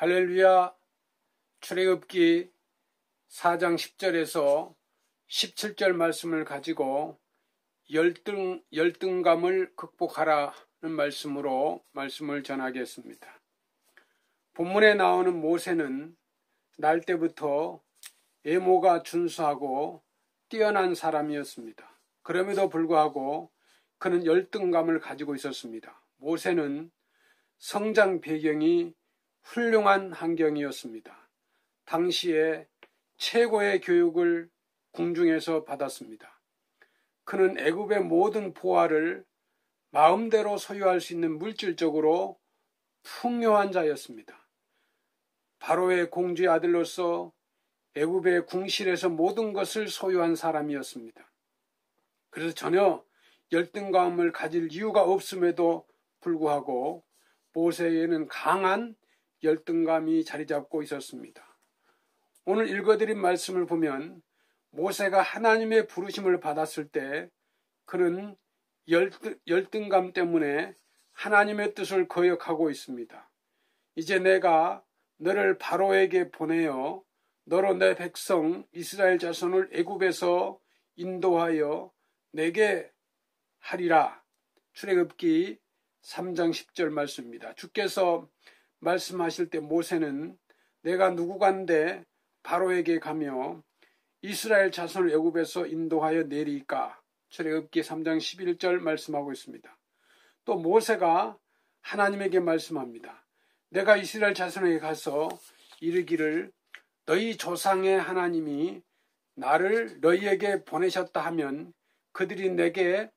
할렐루야. 출애굽기 4장 10절에서 17절 말씀을 가지고 열등감을 극복하라는 말씀으로 말씀을 전하겠습니다. 본문에 나오는 모세는 날 때부터 외모가 준수하고 뛰어난 사람이었습니다. 그럼에도 불구하고 그는 열등감을 가지고 있었습니다. 모세는 성장 배경이 훌륭한 환경이었습니다. 당시에 최고의 교육을 궁중에서 받았습니다. 그는 애굽의 모든 보화를 마음대로 소유할 수 있는 물질적으로 풍요한 자였습니다. 바로의 공주의 아들로서 애굽의 궁실에서 모든 것을 소유한 사람이었습니다. 그래서 전혀 열등감을 가질 이유가 없음에도 불구하고 모세에게는 강한 열등감이 자리 잡고 있었습니다. 오늘 읽어드린 말씀을 보면 모세가 하나님의 부르심을 받았을 때 그는 열등감 때문에 하나님의 뜻을 거역하고 있습니다. 이제 내가 너를 바로에게 보내어 너로 내 백성 이스라엘 자손을 애굽에서 인도하여 내게 하리라. 출애굽기 3장 10절 말씀입니다. 주께서 말씀하실 때 모세는 내가 누구간데 바로에게 가며 이스라엘 자손을 애굽에서 인도하여 내리까? 출애굽기 3장 11절 말씀하고 있습니다. 또 모세가 하나님에게 말씀합니다. 내가 이스라엘 자손에게 가서 이르기를 너희 조상의 하나님이 나를 너희에게 보내셨다 하면 그들이 내게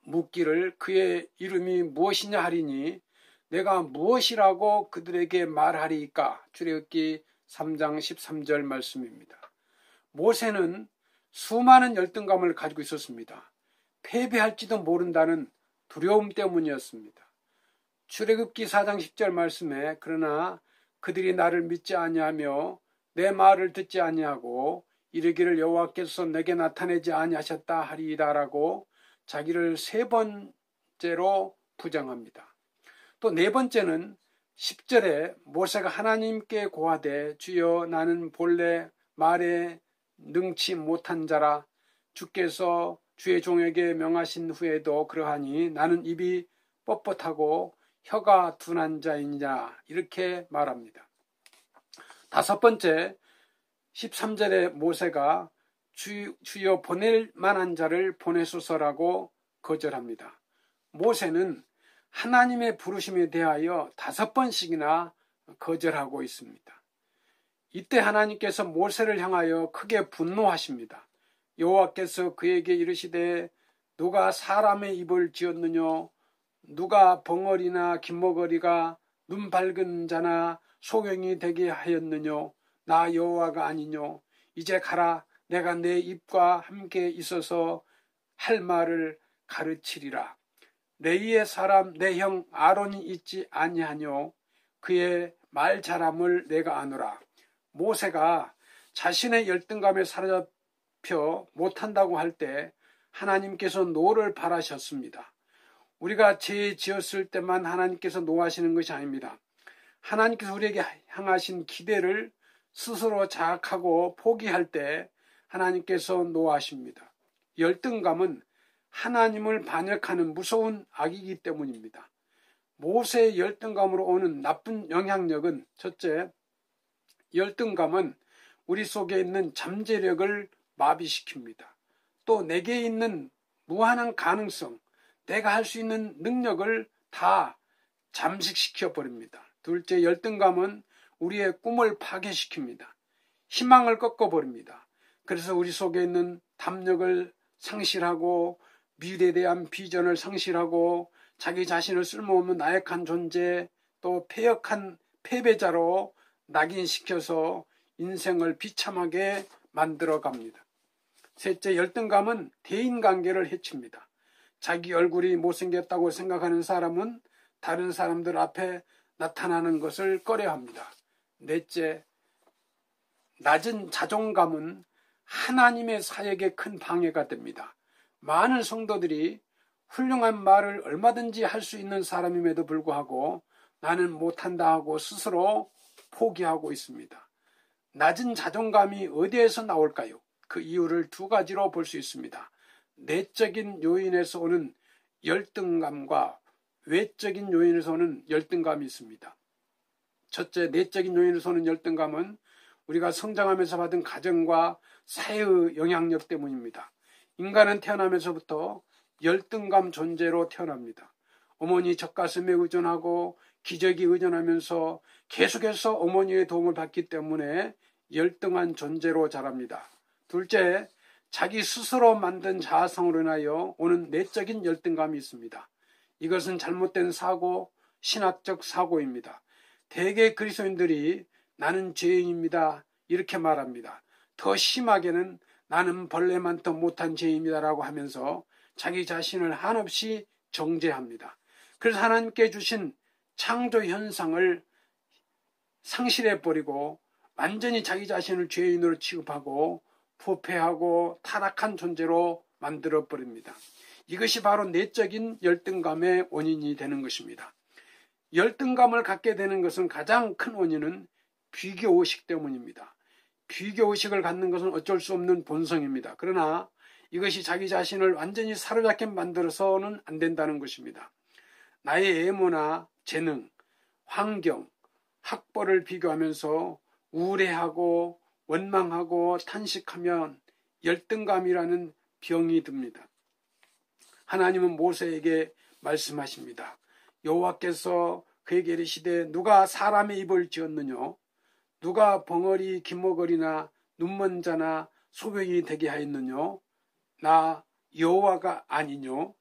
묻기를 그의 이름이 무엇이냐 하리니 내가 무엇이라고 그들에게 말하리까? 출애굽기 3장 13절 말씀입니다. 모세는 수많은 열등감을 가지고 있었습니다. 패배할지도 모른다는 두려움 때문이었습니다. 출애굽기 4장 10절 말씀에 그러나 그들이 나를 믿지 아니하며 내 말을 듣지 아니하고 이르기를 여호와께서 내게 나타내지 아니하셨다 하리이다라고 자기를 세 번째로 부정합니다. 또 네 번째는 10절에 모세가 하나님께 고하되 주여 나는 본래 말에 능치 못한 자라 주께서 주의 종에게 명하신 후에도 그러하니 나는 입이 뻣뻣하고 혀가 둔한 자이냐 이렇게 말합니다. 다섯 번째 13절에 모세가 주여 보낼 만한 자를 보내소서라고 거절합니다. 모세는 하나님의 부르심에 대하여 5번씩이나 거절하고 있습니다. 이때 하나님께서 모세를 향하여 크게 분노하십니다. 여호와께서 그에게 이르시되 누가 사람의 입을 지었느냐 누가 벙어리나 긴머거리가 눈 밝은 자나 소경이 되게 하였느냐 나 여호와가 아니뇨 이제 가라 내가 내 입과 함께 있어서 할 말을 가르치리라. 레위의 사람 내 형 아론이 있지 아니하뇨 그의 말 잘함을 내가 아노라. 모세가 자신의 열등감에 사로잡혀 못한다고 할 때 하나님께서 노를 바라셨습니다. 우리가 죄 지었을 때만 하나님께서 노하시는 것이 아닙니다. 하나님께서 우리에게 향하신 기대를 스스로 자각하고 포기할 때 하나님께서 노하십니다. 열등감은 하나님을 반역하는 무서운 악이기 때문입니다. 모세의 열등감으로 오는 나쁜 영향력은 첫째, 열등감은 우리 속에 있는 잠재력을 마비시킵니다. 또 내게 있는 무한한 가능성, 내가 할 수 있는 능력을 다 잠식시켜 버립니다. 둘째, 열등감은 우리의 꿈을 파괴시킵니다. 희망을 꺾어버립니다. 그래서 우리 속에 있는 담력을 상실하고 미래에 대한 비전을 상실하고 자기 자신을 쓸모없는 나약한 존재 또 패역한 패배자로 낙인시켜서 인생을 비참하게 만들어갑니다. 셋째, 열등감은 대인관계를 해칩니다. 자기 얼굴이 못생겼다고 생각하는 사람은 다른 사람들 앞에 나타나는 것을 꺼려합니다. 넷째, 낮은 자존감은 하나님의 사역에 큰 방해가 됩니다. 많은 성도들이 훌륭한 말을 얼마든지 할 수 있는 사람임에도 불구하고 나는 못한다 하고 스스로 포기하고 있습니다. 낮은 자존감이 어디에서 나올까요? 그 이유를 두 가지로 볼 수 있습니다. 내적인 요인에서 오는 열등감과 외적인 요인에서 오는 열등감이 있습니다. 첫째, 내적인 요인에서 오는 열등감은 우리가 성장하면서 받은 가정과 사회의 영향력 때문입니다. 인간은 태어나면서부터 열등감 존재로 태어납니다. 어머니 젖가슴에 의존하고 기저귀 의존하면서 계속해서 어머니의 도움을 받기 때문에 열등한 존재로 자랍니다. 둘째, 자기 스스로 만든 자아성으로 인하여 오는 내적인 열등감이 있습니다. 이것은 잘못된 사고, 신학적 사고입니다. 대개 그리스도인들이 나는 죄인입니다 이렇게 말합니다. 더 심하게는 나는 벌레만 더 못한 죄인입니다라고 하면서 자기 자신을 한없이 정죄합니다. 그래서 하나님께 주신 창조 현상을 상실해버리고 완전히 자기 자신을 죄인으로 취급하고 부패하고 타락한 존재로 만들어버립니다. 이것이 바로 내적인 열등감의 원인이 되는 것입니다. 열등감을 갖게 되는 것은 가장 큰 원인은 비교의식 때문입니다. 비교의식을 갖는 것은 어쩔 수 없는 본성입니다. 그러나 이것이 자기 자신을 완전히 사로잡게 만들어서는 안 된다는 것입니다. 나의 외모나 재능, 환경, 학벌을 비교하면서 우울해하고 원망하고 탄식하면 열등감이라는 병이 듭니다. 하나님은 모세에게 말씀하십니다. 여호와께서 그에게 이르시되 누가 사람의 입을 지었느냐? 누가 벙어리 기머거리나 눈먼 자나 소변이 되게 하였느냐? 나 여호와가 아니뇨?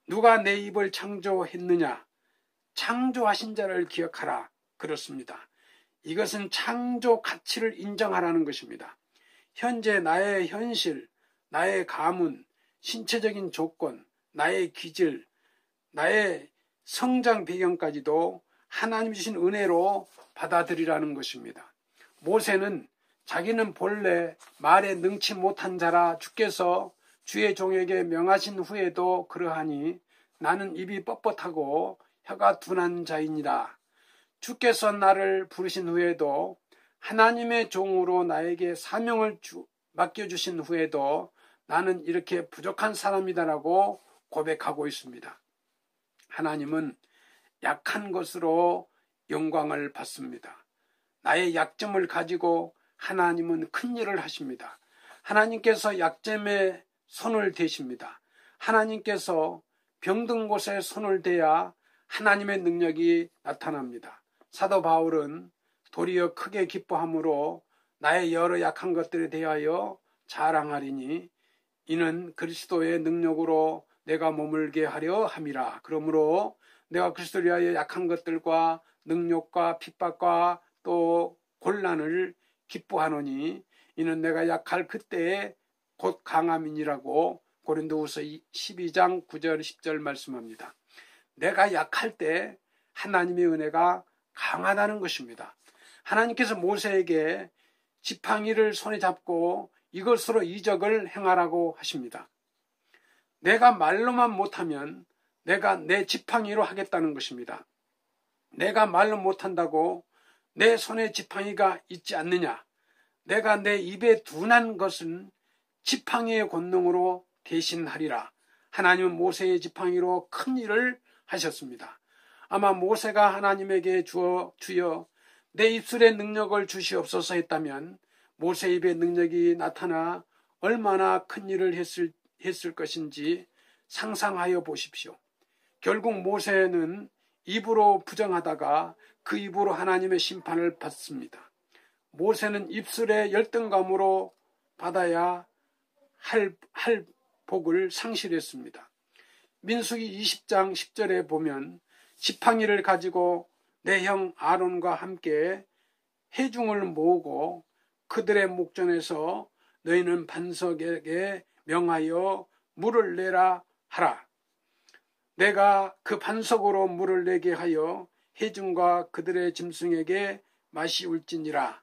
누가 내 입을 창조했느냐? 창조하신 자를 기억하라. 그렇습니다. 이것은 창조 가치를 인정하라는 것입니다. 현재 나의 현실, 나의 가문, 신체적인 조건, 나의 기질, 나의 성장 배경까지도 하나님 주신 은혜로 받아들이라는 것입니다. 모세는 자기는 본래 말에 능치 못한 자라 주께서 주의 종에게 명하신 후에도 그러하니 나는 입이 뻣뻣하고 혀가 둔한 자이니라. 주께서 나를 부르신 후에도 하나님의 종으로 나에게 사명을 맡겨주신 후에도 나는 이렇게 부족한 사람이다라고 고백하고 있습니다. 하나님은 약한 것으로 영광을 받습니다. 나의 약점을 가지고 하나님은 큰 일을 하십니다. 하나님께서 약점에 손을 대십니다. 하나님께서 병든 곳에 손을 대야 하나님의 능력이 나타납니다. 사도 바울은 도리어 크게 기뻐함으로 나의 여러 약한 것들에 대하여 자랑하리니 이는 그리스도의 능력으로 내가 머물게 하려 함이라. 그러므로 내가 그리스도를 위하여 약한 것들과 능력과 핍박과 또 곤란을 기뻐하노니 이는 내가 약할 그때에 곧 강함이니라고 고린도후서 12장 9절 10절 말씀합니다. 내가 약할 때 하나님의 은혜가 강하다는 것입니다. 하나님께서 모세에게 지팡이를 손에 잡고 이것으로 이적을 행하라고 하십니다. 내가 말로만 못하면 내가 내 지팡이로 하겠다는 것입니다. 내가 말로 못한다고 내 손에 지팡이가 있지 않느냐? 내가 내 입에 둔한 것은 지팡이의 권능으로 대신하리라. 하나님은 모세의 지팡이로 큰 일을 하셨습니다. 아마 모세가 하나님에게 주여 내 입술에 능력을 주시옵소서 했다면 모세 입에 능력이 나타나 얼마나 큰 일을 했을 것인지 상상하여 보십시오. 결국 모세는 입으로 부정하다가 그 입으로 하나님의 심판을 받습니다. 모세는 입술의 열등감으로 받아야 할 복을 상실했습니다. 민수기 20장 10절에 보면 지팡이를 가지고 내 형 아론과 함께 회중을 모으고 그들의 목전에서 너희는 반석에게 명하여 물을 내라 하라. 내가 그 반석으로 물을 내게 하여 회중과 그들의 짐승에게 마시울지니라.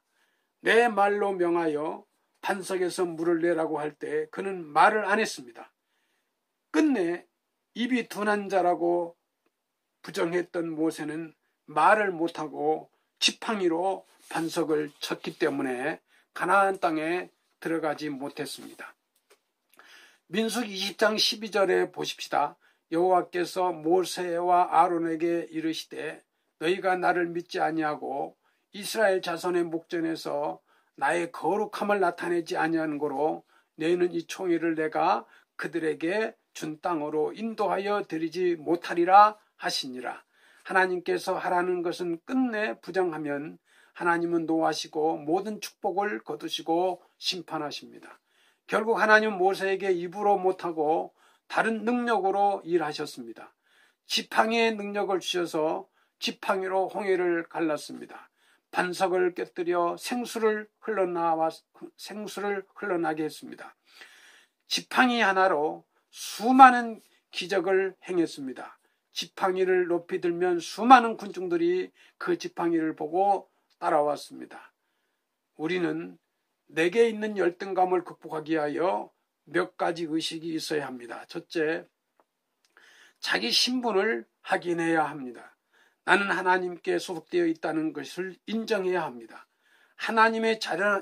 내 말로 명하여 반석에서 물을 내라고 할 때 그는 말을 안 했습니다. 끝내 입이 둔한 자라고 부정했던 모세는 말을 못하고 지팡이로 반석을 쳤기 때문에 가나안 땅에 들어가지 못했습니다. 민수기 20장 12절에 보십시다. 여호와께서 모세와 아론에게 이르시되 너희가 나를 믿지 아니하고 이스라엘 자손의 목전에서 나의 거룩함을 나타내지 아니하는 고로 너희는 이 총회를 내가 그들에게 준 땅으로 인도하여 드리지 못하리라 하시니라. 하나님께서 하라는 것은 끝내 부정하면 하나님은 노하시고 모든 축복을 거두시고 심판하십니다. 결국 하나님은 모세에게 입으로 못하고 다른 능력으로 일하셨습니다. 지팡이의 능력을 주셔서 지팡이로 홍해를 갈랐습니다. 반석을 깨뜨려 생수를 흘러나게 했습니다. 지팡이 하나로 수많은 기적을 행했습니다. 지팡이를 높이 들면 수많은 군중들이 그 지팡이를 보고 따라왔습니다. 우리는 내게 있는 열등감을 극복하기 위하여 몇 가지 의식이 있어야 합니다. 첫째, 자기 신분을 확인해야 합니다. 나는 하나님께 소속되어 있다는 것을 인정해야 합니다. 하나님의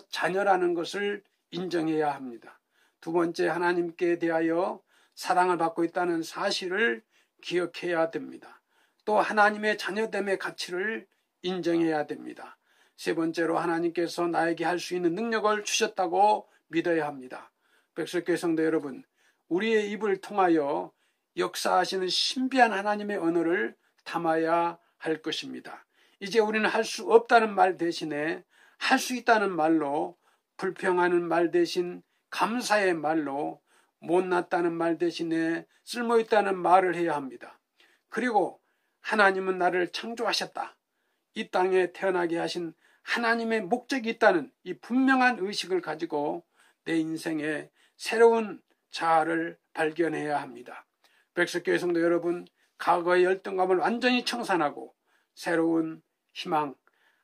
자녀라는 것을 인정해야 합니다. 두 번째, 하나님께 대하여 사랑을 받고 있다는 사실을 기억해야 됩니다. 또 하나님의 자녀됨의 가치를 인정해야 됩니다. 세 번째로 하나님께서 나에게 할 수 있는 능력을 주셨다고 믿어야 합니다. 백석교회 성도 여러분, 우리의 입을 통하여 역사하시는 신비한 하나님의 언어를 담아야 할 것입니다. 이제 우리는 할 수 없다는 말 대신에 할 수 있다는 말로, 불평하는 말 대신 감사의 말로, 못났다는 말 대신에 쓸모있다는 말을 해야 합니다. 그리고 하나님은 나를 창조하셨다. 이 땅에 태어나게 하신 하나님의 목적이 있다는 이 분명한 의식을 가지고 내 인생에 새로운 자아를 발견해야 합니다. 백석교회 성도 여러분, 과거의 열등감을 완전히 청산하고 새로운 희망,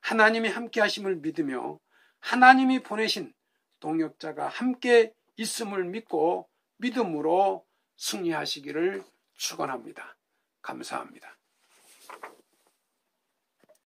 하나님이 함께 하심을 믿으며 하나님이 보내신 동역자가 함께 있음을 믿고 믿음으로 승리하시기를 축원합니다. 감사합니다.